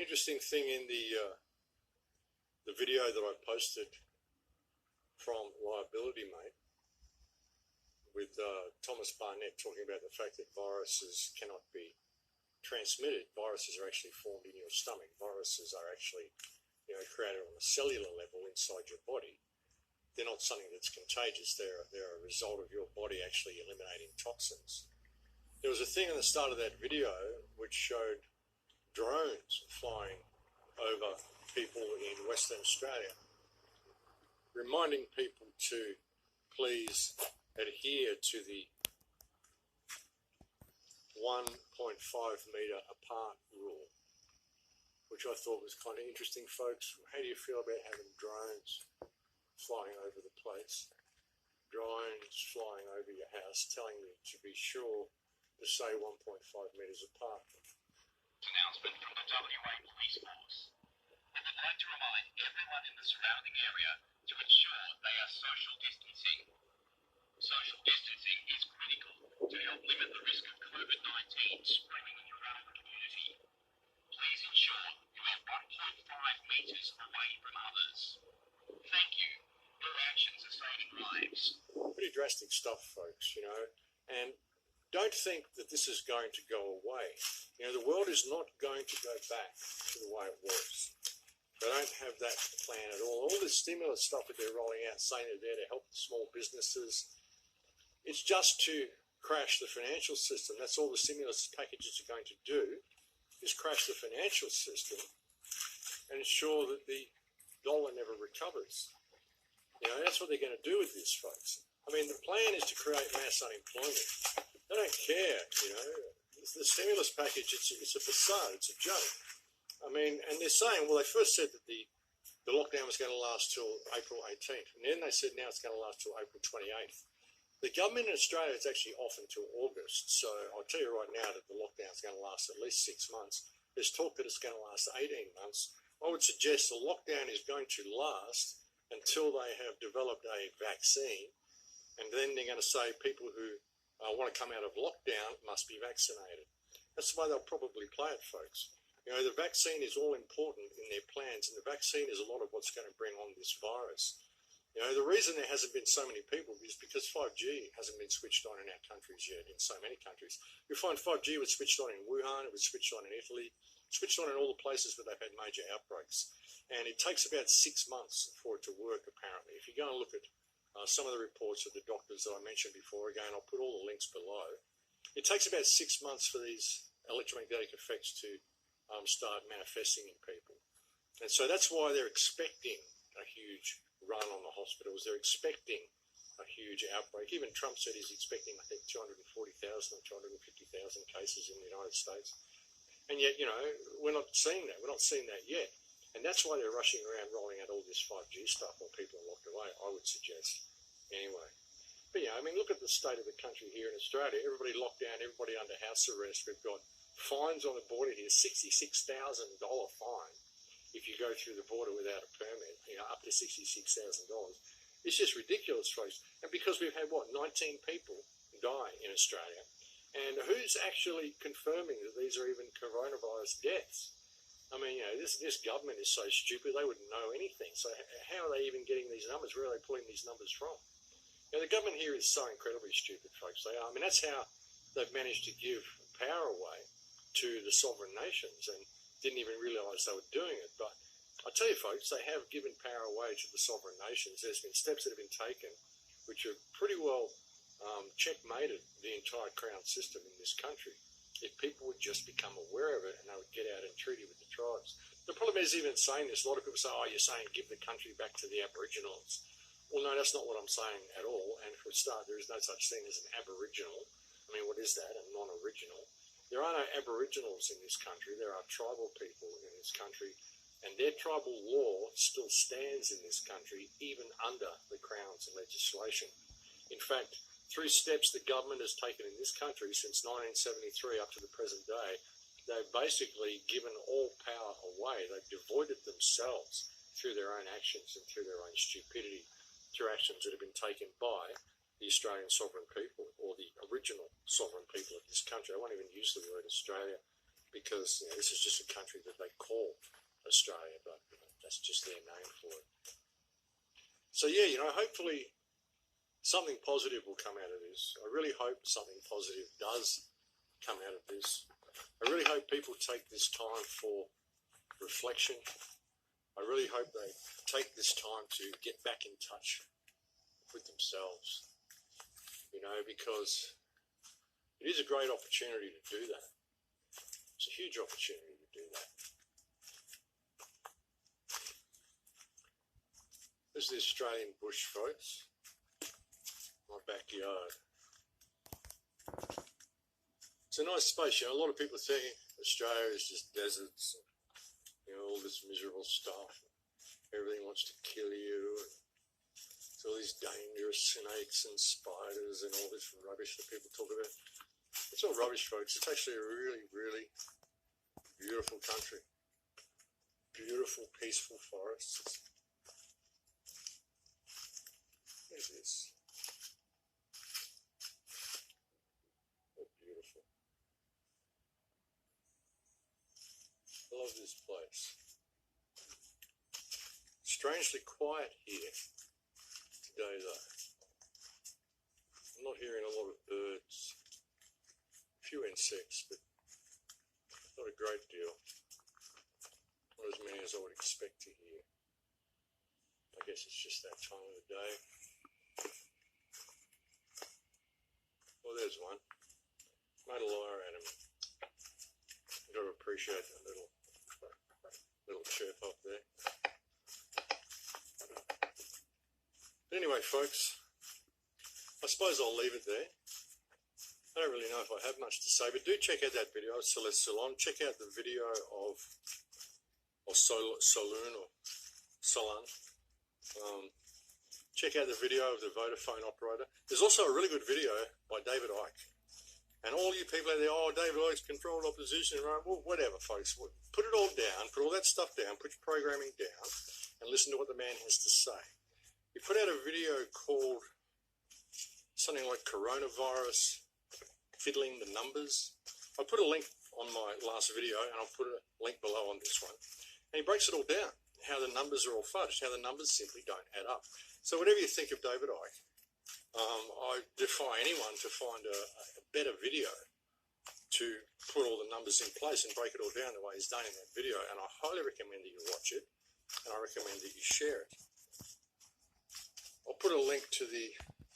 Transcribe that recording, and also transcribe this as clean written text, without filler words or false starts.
interesting thing in the video that I posted from Liability Mate with Thomas Barnett talking about the fact that viruses cannot be transmitted. Viruses are actually formed in your stomach. Viruses are actually, created on a cellular level inside your body. They're not something that's contagious. They're a result of your body actually eliminating toxins. There was a thing at the start of that video which showed drones flying over people in Western Australia, reminding people to please adhere to the 1.5 metre apart rule, which I thought was kind of interesting, folks. How do you feel about having drones flying over the place? Drones flying over your house telling you to be sure to say 1.5 metres apart. Announcement from the WA Police Force. We would like to remind everyone in the surrounding area to ensure they are social distancing. Social distancing is critical to help limit the risk of COVID-19 spreading in your own community. Please ensure you are 1.5 metres away from others. Thank you. Your actions are saving lives. Pretty drastic stuff, folks, and don't think that this is going to go away. The world is not going to go back to the way it was. They don't have that plan at all. All this stimulus stuff that they're rolling out, saying they're there to help the small businesses, it's just to crash the financial system. That's all the stimulus packages are going to do, is crash the financial system and ensure that the dollar never recovers. That's what they're going to do with this, folks. The plan is to create mass unemployment. They don't care, The stimulus package, it's a facade, it's a joke. And they're saying, well, they first said that the lockdown was going to last till April 18th, and then they said now it's going to last till April 28th. The government in Australia is actually off until August, so I'll tell you right now that the lockdown is going to last at least 6 months. There's talk that it's going to last 18 months. I would suggest the lockdown is going to last until they have developed a vaccine, and then they're going to say people who want to come out of lockdown must be vaccinated. That's the way they'll probably play it, folks. The vaccine is all important in their plans, and the vaccine is a lot of what's going to bring on this virus. The reason there hasn't been so many people is because 5G hasn't been switched on in our countries yet, in so many countries. You find 5G was switched on in Wuhan, it was switched on in Italy, switched on in all the places where they've had major outbreaks. And it takes about 6 months for it to work, apparently. If you go and look at some of the reports of the doctors that I mentioned before, again, I'll put all the links below. It takes about 6 months for these electromagnetic effects to start manifesting in people. And so that's why they're expecting a huge run on the hospitals. They're expecting a huge outbreak. Even Trump said he's expecting, I think, 240,000 or 250,000 cases in the United States. And yet, we're not seeing that. We're not seeing that yet. And that's why they're rushing around rolling out all this 5G stuff while people are locked away, I would suggest. Anyway. But look at the state of the country here in Australia. Everybody locked down, everybody under house arrest. We've got fines on the border here, $66,000 fine if you go through the border without a permit, up to $66,000. It's just ridiculous, folks. And because we've had, 19 people die in Australia. And who's actually confirming that these are even coronavirus deaths? This government is so stupid, they wouldn't know anything. So how are they even getting these numbers? Where are they pulling these numbers from? The government here is so incredibly stupid, folks. They are. That's how they've managed to give power away to the sovereign nations and didn't even realise they were doing it. But I tell you, folks, they have given power away to the sovereign nations. There's been steps that have been taken which have pretty well checkmated the entire crown system in this country. If people would just become aware of it and they would get out and treaty with the tribes. The problem is, even saying this, a lot of people say, you're saying give the country back to the Aboriginals. Well, no, that's not what I'm saying at all. And for a start, there is no such thing as an Aboriginal. What is that? A non-original. There are no Aboriginals in this country. There are tribal people in this country. And their tribal law still stands in this country, even under the Crown's legislation. In fact, through steps the government has taken in this country since 1973 up to the present day, they've basically given all power away. They've devoided themselves through their own actions and through their own stupidity, through actions that have been taken by the Australian sovereign people or the original sovereign people of this country. I won't even use the word Australia because this is just a country that they called Australia, but that's just their name for it. So yeah, hopefully something positive will come out of this. I really hope something positive does come out of this. I really hope people take this time for reflection. I really hope they take this time to get back in touch with themselves, because it is a great opportunity to do that. It's a huge opportunity to do that. This is the Australian bush, folks. My backyard. It's a nice space. A lot of people think Australia is just deserts, and, all this miserable stuff. Everything wants to kill you. And it's all these dangerous snakes and spiders and all this rubbish that people talk about. It's all rubbish, folks. It's actually a really, really beautiful country. Beautiful, peaceful forests. What is this? Oh, beautiful. I love this place. Strangely quiet here today, though. I'm not hearing a lot of birds. A few insects, but not a great deal. Not as many as I would expect to hear. I guess it's just that time of the day. Well, there's one. Made a liar out of me. You've got to appreciate that little chirp up there. But anyway, folks, I suppose I'll leave it there. I don't really know if I have much to say, but do check out that video of Celeste Solon. Check out the video of Solon. Check out the video of the Vodafone operator. There's also a really good video by David Icke. And all you people out there, David Icke's controlled opposition, right? Well, whatever, folks. Put it all down, put all that stuff down, put your programming down, and listen to what the man has to say. He put out a video called something like Coronavirus Fiddling the Numbers. I'll put a link on my last video, and I'll put a link below on this one. And he breaks it all down, how the numbers are all fudged, how the numbers simply don't add up. So whatever you think of David Icke, I defy anyone to find a better video to put all the numbers in place and break it all down the way he's done in that video. And I highly recommend that you watch it, and I recommend that you share it. I'll put a link to the